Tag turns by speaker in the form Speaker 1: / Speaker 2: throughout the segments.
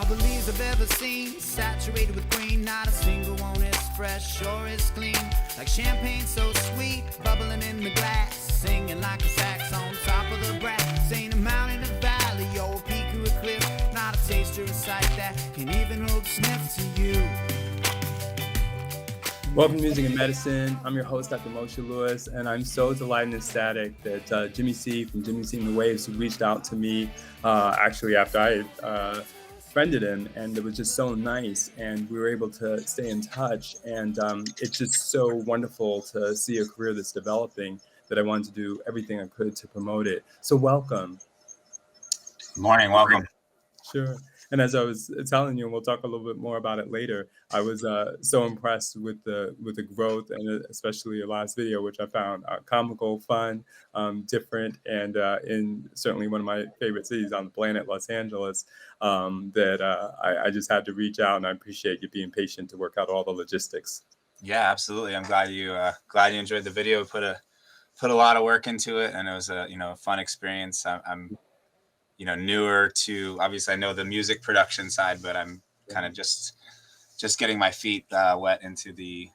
Speaker 1: the leaves I've ever seen, saturated with green. Not a single one is fresh or is clean. Like champagne so sweet, bubbling in the glass, singing like a sax on top of the brass. Ain't a mountain, a valley, or a peak or a cliff, not a taste or a sight that can even hold a sniff to you.
Speaker 2: Welcome to Music and Medicine. I'm your host, Dr. Moshe Lewis, and I'm so delighted and ecstatic that Jimmy C from Jimmy C and the Waves who reached out to me actually after I friended him, and it was just so nice, and we were able to stay in touch, and it's just so wonderful to see a career that's developing that I wanted to do everything I could to promote it. So welcome.
Speaker 3: Good morning, welcome.
Speaker 2: Sure. And as I was telling you, and we'll talk a little bit more about it later, I was so impressed with the growth, and especially your last video, which I found comical, fun, different, and in certainly one of my favorite cities on the planet, Los Angeles, that I just had to reach out, and I appreciate you being patient to work out all the logistics.
Speaker 3: Yeah, absolutely. I'm glad you enjoyed the video. Put a lot of work into it, and it was a fun experience. I'm newer to, obviously I know the music production side, but I'm kind of just getting my feet wet into the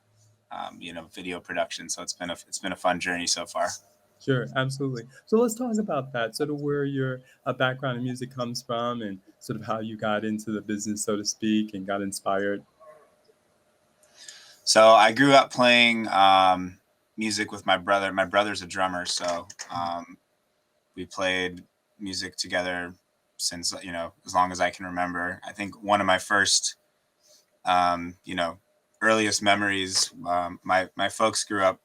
Speaker 3: video production. So it's been a fun journey so far.
Speaker 2: Sure, absolutely. So let's talk about that, sort of where your background in music comes from, and sort of how you got into the business, so to speak, and got inspired.
Speaker 3: So I grew up playing music with my brother. My brother's a drummer, so we played music together since as long as I can remember. I think one of my first earliest memories, my folks grew up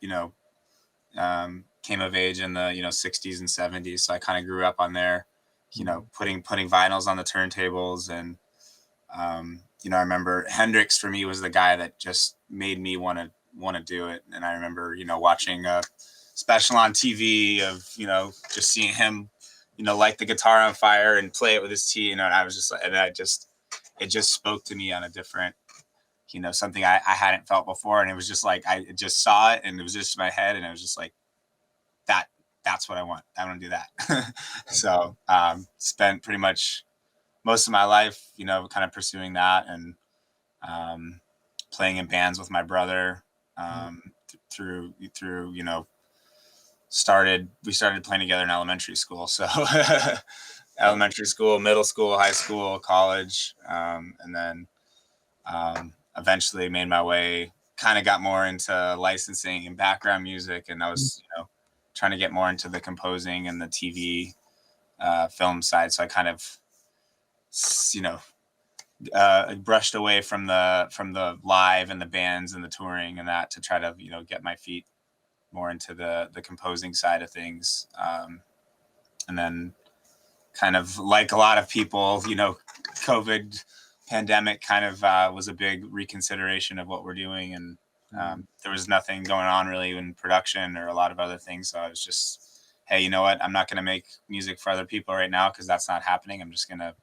Speaker 3: came of age in the 60s and 70s, so I kind of grew up on there, putting vinyls on the turntables, and I remember Hendrix for me was the guy that just made me want to do it. And I remember watching a special on TV of just seeing him light the guitar on fire and play it with his tea, and I was just, and it just spoke to me on a different, something I hadn't felt before. And it was just like, I just saw it, and it was just in my head, and it was just like, that's what I want. I want to do that. So, spent pretty much most of my life, kind of pursuing that, and playing in bands with my brother, through we started playing together in elementary school. So elementary school, middle school, high school, college, and then eventually made my way, kind of got more into licensing and background music. And I was, trying to get more into the composing and the TV film side. So I kind of, brushed away from the live and the bands and the touring and that, to try to, get my feet more into the composing side of things. And then kind of like a lot of people, COVID pandemic kind of was a big reconsideration of what we're doing. And there was nothing going on really in production or a lot of other things. So I was just, hey, you know what? I'm not going to make music for other people right now, because that's not happening. I'm just going to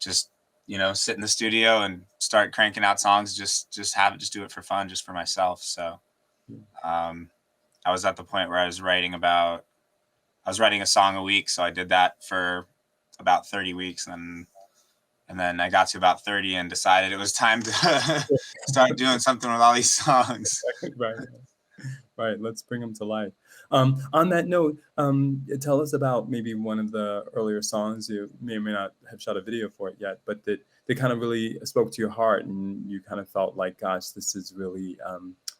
Speaker 3: sit in the studio and start cranking out songs, just do it for fun, just for myself. So I was at the point where I was writing a song a week. So I did that for about 30 weeks. And then I got to about 30 and decided it was time to start doing something with all these songs.
Speaker 2: Right. Let's bring them to life. On that note, tell us about maybe one of the earlier songs. You may or may not have shot a video for it yet, but that kind of really spoke to your heart, and you kind of felt like, gosh, this is really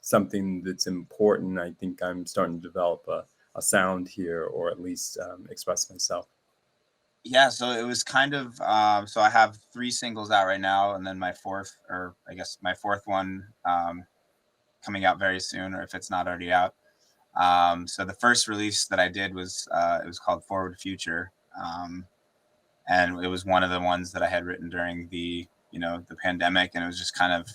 Speaker 2: something that's important. I think I'm starting to develop a sound here, or at least express myself.
Speaker 3: Yeah, so it was kind of, so I have 3 singles out right now, and then my fourth one coming out very soon, or if it's not already out. So the first release that I did was, it was called Forward Future. And it was one of the ones that I had written during the pandemic, and it was just kind of,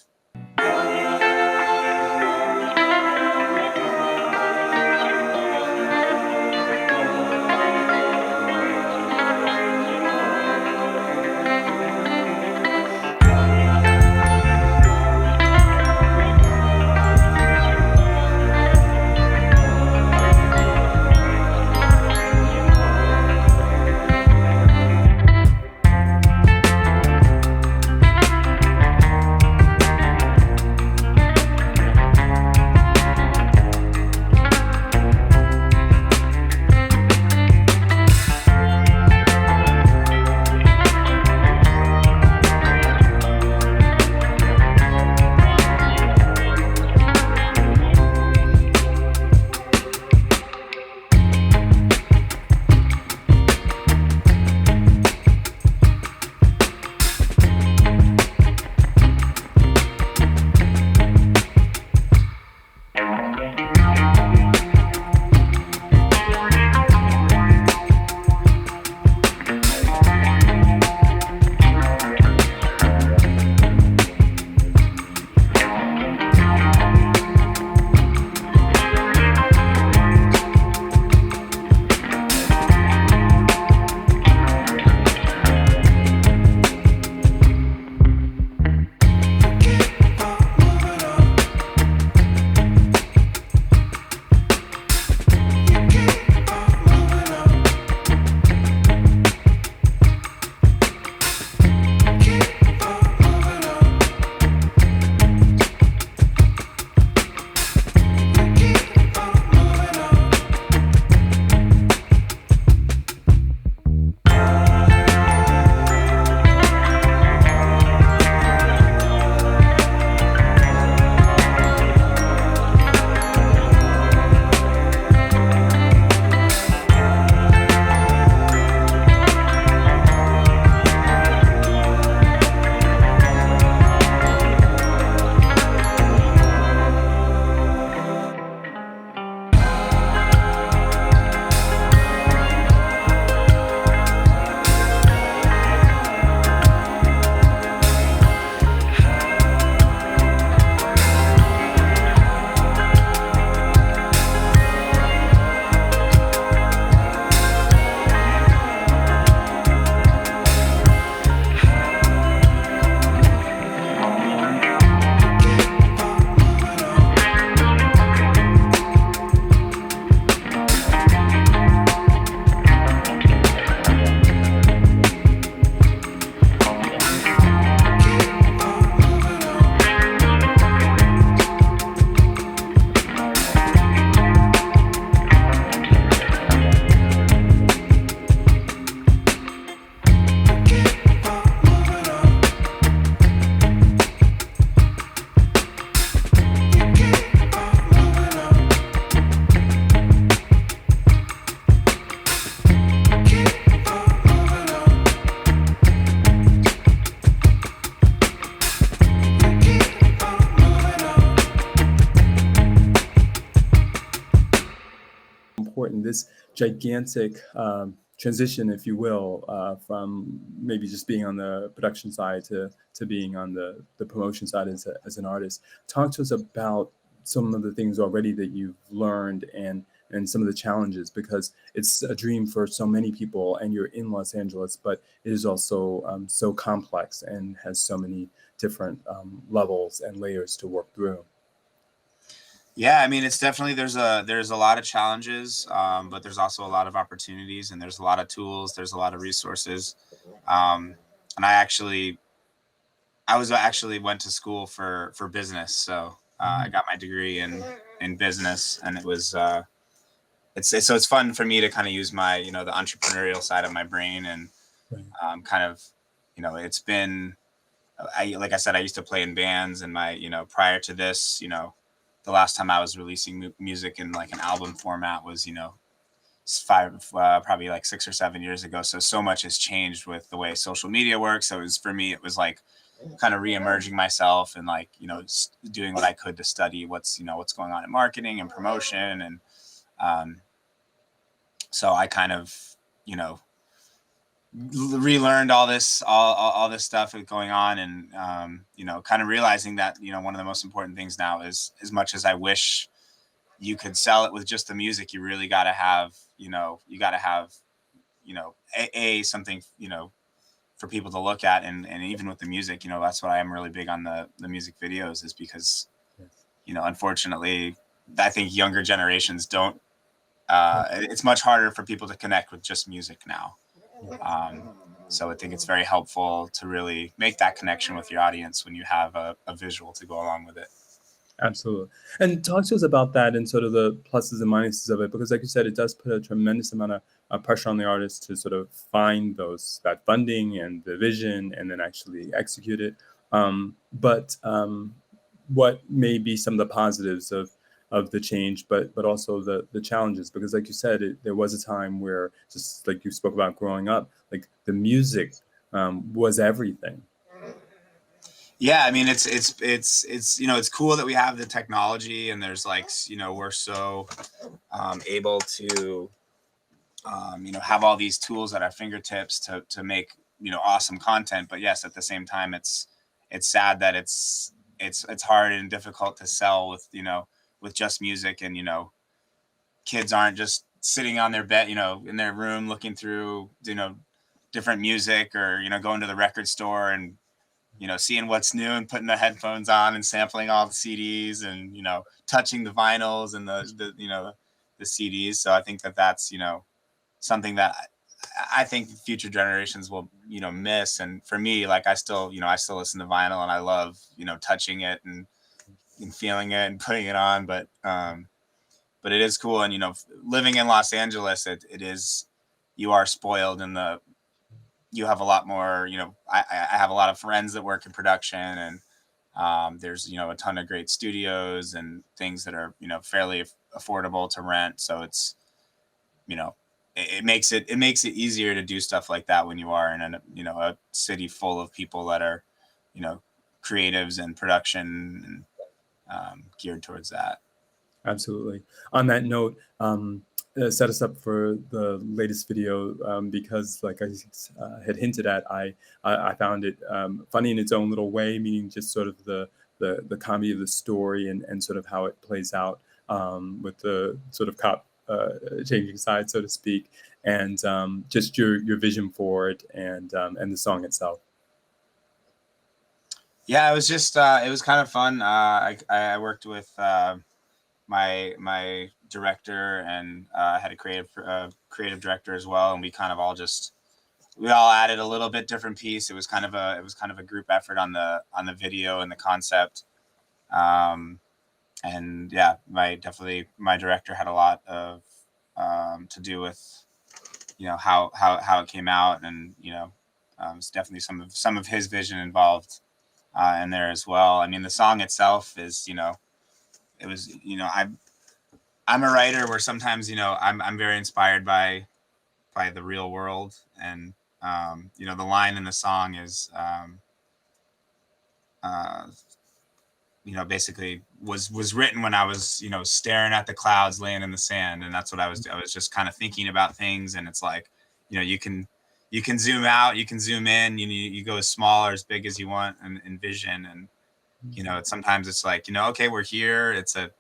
Speaker 2: and this gigantic transition, if you will, from maybe just being on the production side to being on the promotion side as an artist. Talk to us about some of the things already that you've learned and some of the challenges, because it's a dream for so many people and you're in Los Angeles, but it is also so complex and has so many different levels and layers to work through.
Speaker 3: Yeah, I mean, it's definitely, there's a lot of challenges, but there's also a lot of opportunities, and there's a lot of tools, there's a lot of resources. And I was actually went to school for business, so I got my degree in business, and it was it's fun for me to kind of use my, you know, the entrepreneurial side of my brain, and kind of, you know, it's been, like I said, I used to play in bands, and my, you know, prior to this, you know, the last time I was releasing music in like an album format was, you know, probably like 6 or 7 years ago. So much has changed with the way social media works. So it was, for me, it was like kind of re-emerging myself, and like, you know, doing what I could to study what's, you know, what's going on in marketing and promotion. And so I kind of, you know, relearned all this stuff going on, and you know, kind of realizing that, you know, one of the most important things now is, as much as I wish you could sell it with just the music, you really got to have, you know, something, you know, for people to look at. And even with the music, you know, that's why I'm really big on the music videos, is because, you know, unfortunately, I think younger generations don't, it's much harder for people to connect with just music now. So I think it's very helpful to really make that connection with your audience when you have a visual to go along with it.
Speaker 2: Absolutely. And talk to us about that and sort of the pluses and minuses of it, because like you said, it does put a tremendous amount of pressure on the artist to sort of find that funding and the vision and then actually execute it. But what may be some of the positives of the change, but also the challenges, because like you said, there was a time where, just like you spoke about growing up, like the music was everything.
Speaker 3: Yeah, I mean, it's you know, it's cool that we have the technology, and there's like, you know, we're so able to you know, have all these tools at our fingertips to make, you know, awesome content. But yes, at the same time, it's sad that it's hard and difficult to sell with, you know, with just music. And, you know, kids aren't just sitting on their bed, you know, in their room looking through, you know, different music, or, you know, going to the record store and, you know, seeing what's new and putting the headphones on and sampling all the CDs, and, you know, touching the vinyls and the you know, the CDs. So I think that that's, you know, something that I think future generations will, you know, miss. And for me, like, I still, you know, I still listen to vinyl, and I love, you know, touching it and feeling it and putting it on. But it is cool. And, you know, living in Los Angeles, it is, you are spoiled in you have a lot more, you know, I have a lot of friends that work in production, and there's, you know, a ton of great studios and things that are, you know, fairly affordable to rent. So it's, you know, it makes it easier to do stuff like that when you are in a, you know, a city full of people that are, you know, creatives and production, and geared towards that.
Speaker 2: Absolutely. On that note, set us up for the latest video, because, like I had hinted at, I found it funny in its own little way, meaning just sort of the comedy of the story and sort of how it plays out, with the sort of cop changing sides, so to speak, and just your vision for it and the song itself.
Speaker 3: Yeah, it was just it was kind of fun. I worked with my director, and had a creative director as well, and we kind of we all added a little bit different piece. It was kind of a group effort on the video and the concept. And yeah, my director had a lot of to do with, you know, how it came out, and, you know, it's definitely some of his vision involved in there as well. I mean, the song itself is, you know, it was, you know, I'm a writer where sometimes, you know, I'm very inspired by the real world. And you know, the line in the song is basically was written when I was, staring at the clouds laying in the sand. And that's what I was just kind of thinking about things. And it's like, you can zoom out, you can zoom in, you go as small or as big as you want and vision. And, sometimes it's like, okay, we're here. It's a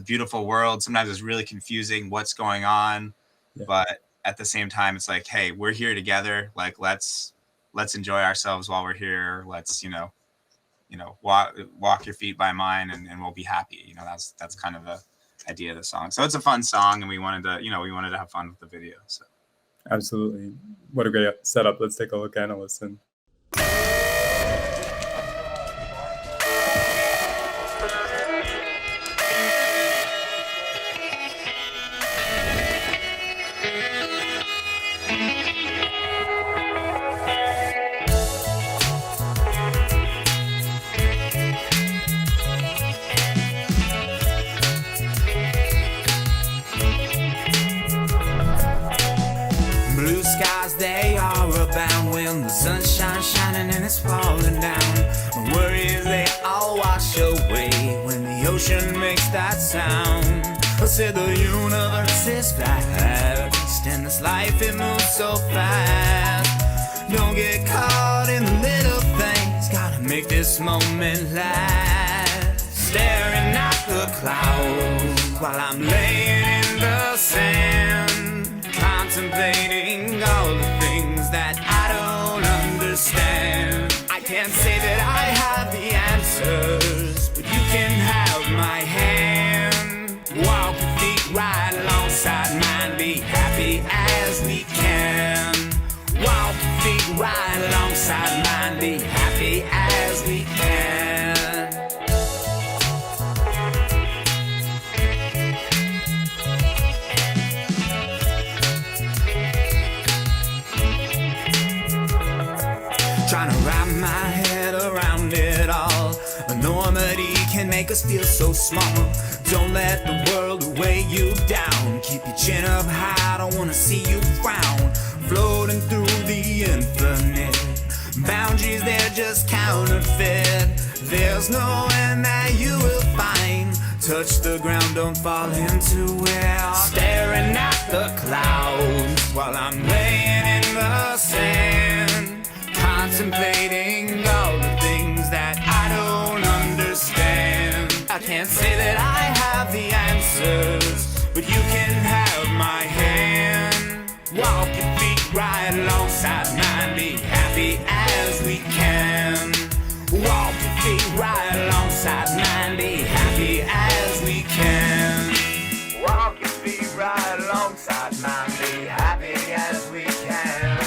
Speaker 3: beautiful world. Sometimes it's really confusing what's going on, but at the same time, it's like, hey, we're here together. Like, let's enjoy ourselves while we're here. Let's, walk your feet by mine and we'll be happy. That's kind of the idea of the song. So it's a fun song, and we wanted to have fun with the video. So
Speaker 2: absolutely. What a great setup. Let's take a look and a listen.
Speaker 1: Blue skies, they are abound when the sunshine's shining and it's falling down. The worries, they all wash away when the ocean makes that sound. I said the universe is vast, and this life, it moves so fast. Don't get caught in the little things, gotta make this moment last. Staring at the clouds while I'm laying in the sand, contemplating all the things that I don't understand. I can't say that I have the answers, but you can have my hand. Walk your feet right alongside mine, be happy as we can. Walk your feet right alongside mine, be happy as we can. Trying to wrap my head around it all. Enormity can make us feel so small. Don't let the world weigh you down. Keep your chin up high, I don't wanna see you frown. Floating through the infinite, boundaries, they're just counterfeit. There's no end that you will find. Touch the ground, don't fall into it. Staring at the clouds while I'm laying in the sand, contemplating all the things that I don't understand. I can't say that I have the answers, but you can have my hand. Walk your feet right alongside mine, be happy as we can. Walk your feet right alongside mine, be happy as we can. Walk your feet right alongside mine, be happy as we can.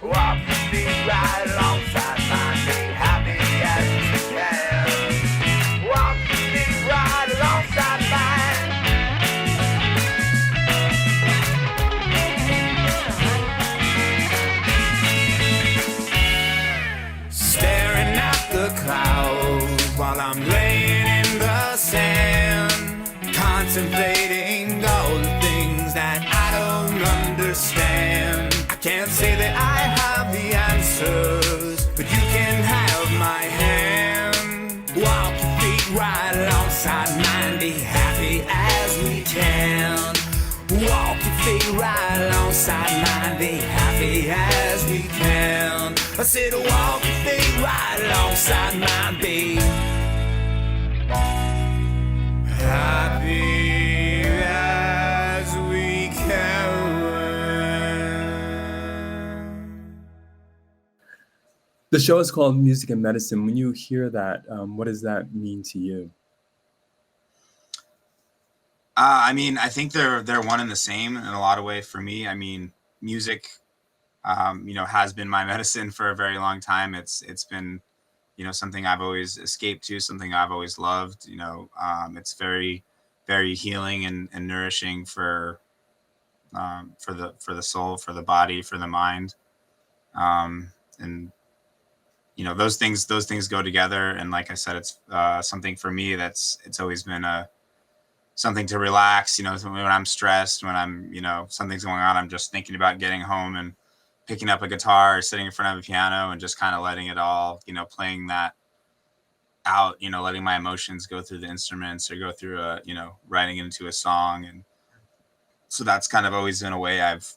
Speaker 1: Walk your feet right alongside mine, be happy as we can. Walk your feet right alongside mine. Staring at the clouds while I'm laying in the sand, contemplating all the things that I don't understand. I can't say that I have the answers, but you can have my hand. Walk your feet right alongside mine, be happy as we can. Walk your feet right alongside mine, be happy as we can. I said walk your feet right alongside mine, be happy as we can.
Speaker 2: The show is called Music and Medicine. When you hear that, what does that mean to you?
Speaker 3: I mean, I think they're one and the same in a lot of ways for me. I mean, music, has been my medicine for a very long time. It's been, something I've always escaped to, something I've always loved. It's very, very healing and nourishing for the soul, for the body, for the mind, and those things go together. And like I said, it's something for me it's always been something to relax. When I'm stressed, when I'm something's going on, I'm just thinking about getting home and picking up a guitar or sitting in front of a piano and just kind of letting it all, playing that out, letting my emotions go through the instruments or go through writing into a song. And so that's kind of always been a way I've,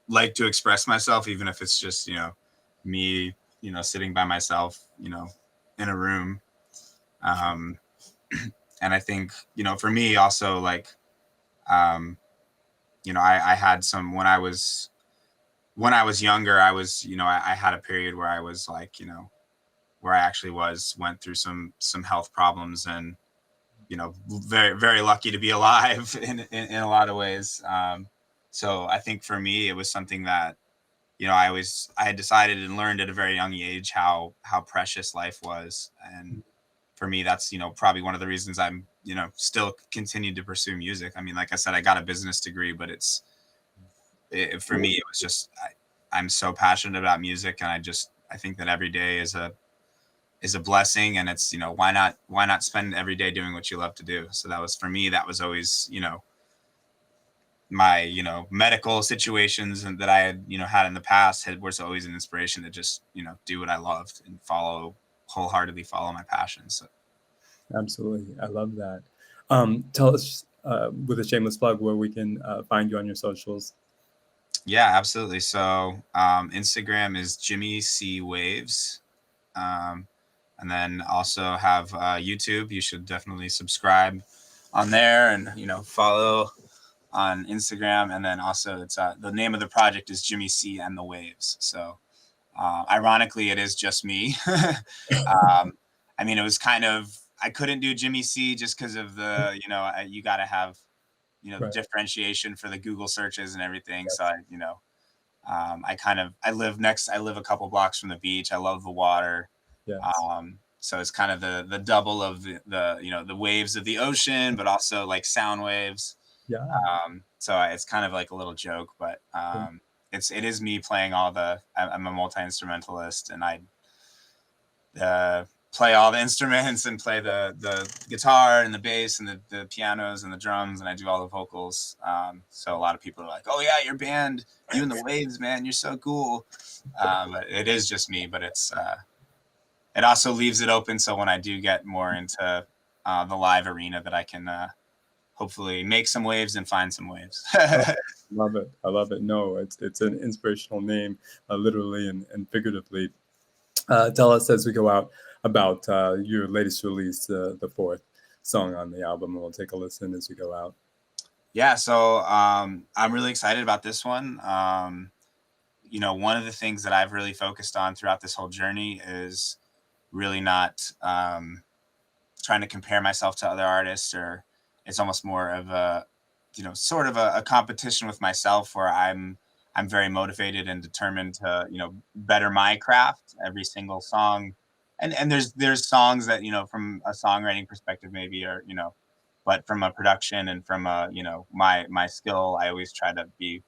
Speaker 3: liked to express myself, even if it's just, me, sitting by myself, in a room. Um, and I think, for me also, like, I had some, when I was younger, I was, I had a period where I was like, where I actually went through some health problems, and, very, very lucky to be alive in a lot of ways. So I think for me, it was something that, I had decided and learned at a very young age how precious life was. And for me, that's, probably one of the reasons I'm, still continued to pursue music. I mean, like I said, I got a business degree, but for me, it was just, I'm so passionate about music, and I think that every day is a blessing, and it's, why not spend every day doing what you love to do? So that was, for me, that was always, my, medical situations and that I had, had in the past was always an inspiration to just, do what I loved and wholeheartedly follow my passions. So.
Speaker 2: Absolutely. I love that. Tell us, with a shameless plug, where we can find you on your socials.
Speaker 3: Yeah, absolutely. So Instagram is Jimi C Waves. And then also have YouTube. You should definitely subscribe on there, and, follow on Instagram. And then also it's the name of the project is Jimi C and the Waves. So ironically, it is just me. I mean, it was kind of, I couldn't do Jimi C just because of the, you got to have,
Speaker 2: Right.
Speaker 3: differentiation for the Google searches and everything.
Speaker 2: Yes.
Speaker 3: So I live a couple blocks from the beach. I love the water.
Speaker 2: Yes.
Speaker 3: So it's kind of the double of the waves of the ocean, but also like sound waves.
Speaker 2: Yeah.
Speaker 3: So it's kind of like a little joke, but it is me playing I'm a multi-instrumentalist, and I play all the instruments and play the guitar and the bass and the pianos and the drums, and I do all the vocals. So a lot of people are like, "Oh yeah, your band, you and the Waves, man, you're so cool." But it is just me, but it also leaves it open, so when I do get more into the live arena, that I can hopefully make some waves and find some waves.
Speaker 2: Love it. I love it. No, it's an inspirational name, literally and figuratively. Tell us, as we go out, about your latest release, the fourth song on the album, and we'll take a listen as we go out.
Speaker 3: Yeah, so I'm really excited about this one. One of the things that I've really focused on throughout this whole journey is really not trying to compare myself to other artists, or it's almost more of a, sort of a competition with myself, where I'm very motivated and determined to, better my craft every single song. And there's songs that, from a songwriting perspective, maybe, or, but from a production and from a, my skill, I always try to be,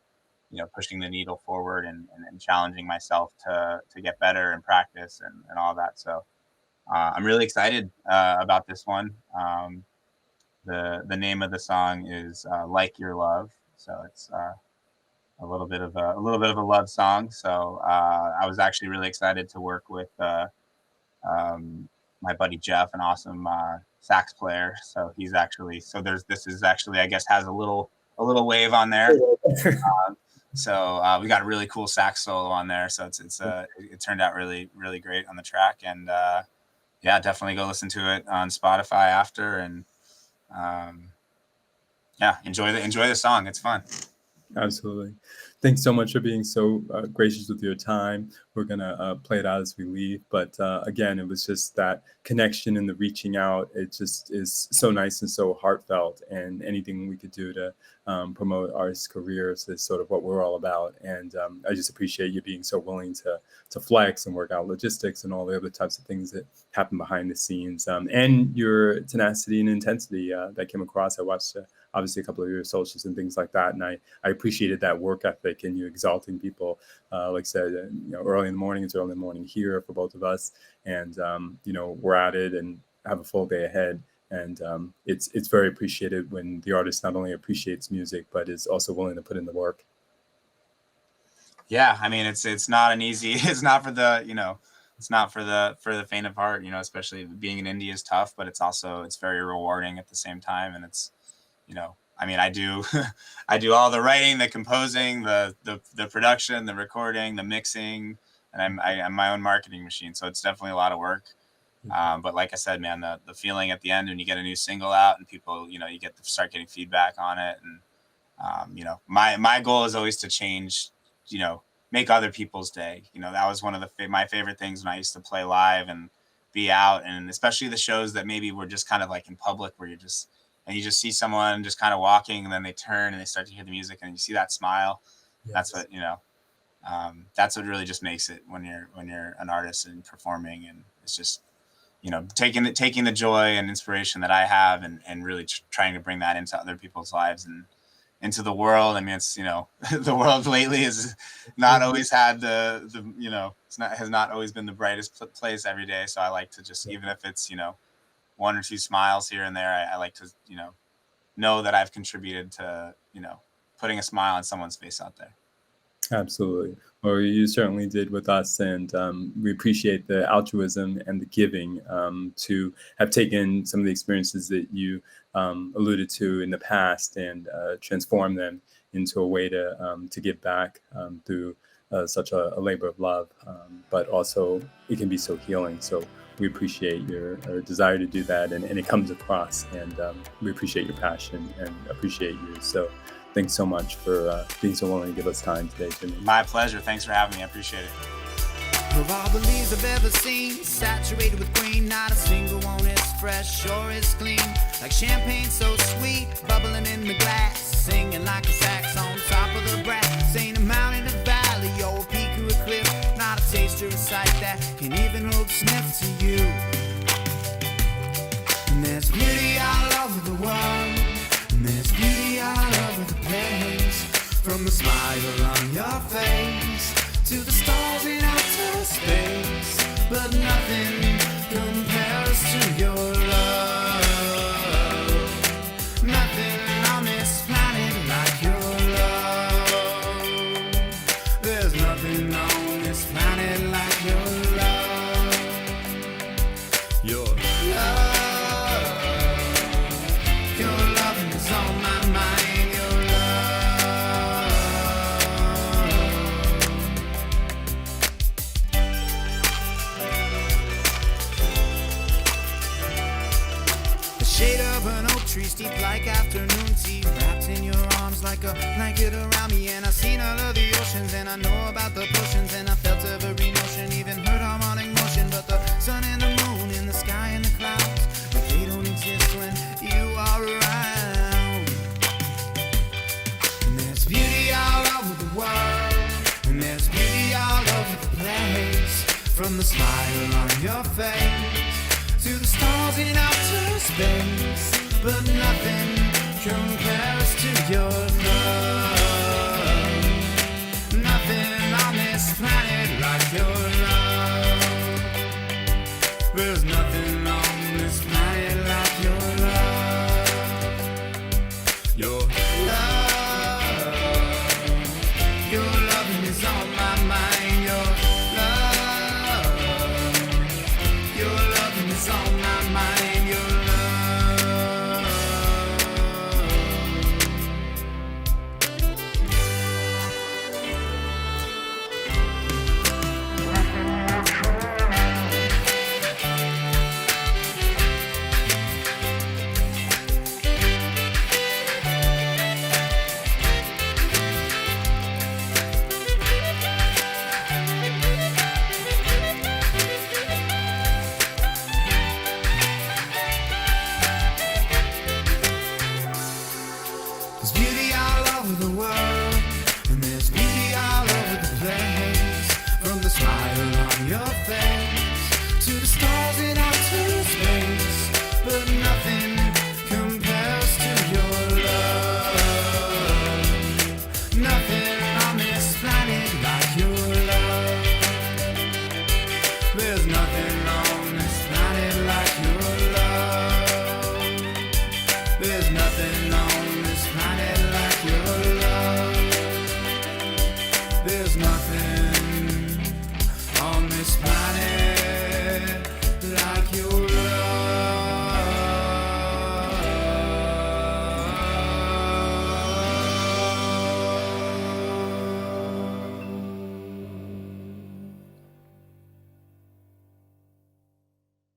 Speaker 3: pushing the needle forward, and challenging myself to get better and practice and all that. So I'm really excited about this one. The name of the song is Like Your Love. So it's a little bit of a love song. So I was actually really excited to work with my buddy Jeff, an awesome sax player. So this is actually, I guess, has a little wave on there. So we got a really cool sax solo on there. So it turned out really, really great on the track. And yeah, definitely go listen to it on Spotify after, and yeah, enjoy the song. It's fun.
Speaker 2: Absolutely. Thanks so much for being so gracious with your time. We're going to play it out as we leave. But again, it was just that connection and the reaching out. It just is so nice and so heartfelt. And anything we could do to promote artists' careers is sort of what we're all about. And I just appreciate you being so willing to flex and work out logistics and all the other types of things that happen behind the scenes. And your tenacity and intensity that came across. I watched obviously a couple of your socials and things like that. And I appreciated that work ethic and you exalting people, like I said, early in the morning. It's early in the morning here for both of us. And, we're at it and have a full day ahead. And it's very appreciated when the artist not only appreciates music, but is also willing to put in the work.
Speaker 3: Yeah, I mean, it's not an easy, it's not for the it's not for the faint of heart, especially being in indie is tough, but it's very rewarding at the same time. And it's, I mean, I do, I do all the writing, the composing, the production, the recording, the mixing, and I'm my own marketing machine. So it's definitely a lot of work. But like I said, man, the feeling at the end when you get a new single out and people, you start getting feedback on it. And, my goal is always to change, make other people's day. That was one of my favorite things when I used to play live and be out, and especially the shows that maybe were just kind of like in public where you just see someone just kind of walking and then they turn and they start to hear the music and you see that smile. Yes. That's what really just makes it when you're an artist and performing. And it's just, taking the joy and inspiration that I have and really trying to bring that into other people's lives and into the world. I mean, it's, the world lately has not always had has not always been the brightest place every day. So I like to just, even if it's, one or two smiles here and there, I like to, know that I've contributed to, putting a smile on someone's face out there.
Speaker 2: Absolutely. Well, you certainly did with us, and we appreciate the altruism and the giving to have taken some of the experiences that you alluded to in the past and transform them into a way to give back through such a labor of love. But also, it can be so healing. So we appreciate your desire to do that, and it comes across. And we appreciate your passion and appreciate you. So thanks so much for being so willing to give us time today, Jimmy.
Speaker 3: My pleasure. Thanks for having me. I appreciate it.
Speaker 1: Of all the leaves I've ever seen, saturated with green, not a single one is fresh or is clean. Like champagne so sweet, bubbling in the glass, singing like a sax on top of the brass. Ain't a mountain, a valley, or a peak or a cliff, not a taste or a sight that can even hold a sniff to you. And there's beauty all over the world, and there's beauty all over the place. From the smile on your face to the stars in outer space, but nothing compares to your love. Nothing on this planet like your love. There's nothing on this planet like your love. Your love. Your loving is on my mind. Shade of an oak tree, steep like afternoon tea, wrapped in your arms like a blanket around me. And I've seen all of the oceans, and I know about the potions, and I felt every emotion, even heard harmonic motion. But the sun and the moon and the sky and the clouds, but they don't exist when you are around. And there's beauty all over the world, and there's beauty all over the place. From the smile on your face to the stars in outer space, but nothing compares to your love. Nothing on this planet like your love. There's nothing on this planet like your love. Your love. Your loving is on my mind. It's on my mind, your love. There's beauty all over the world, and there's beauty all over the place. From the smile on your face to the stars in outer space, but nothing compares to your love. Nothing on this planet like your love. There's nothing on this planet like your love. There's nothing on this planet like your love. There's nothing on this planet.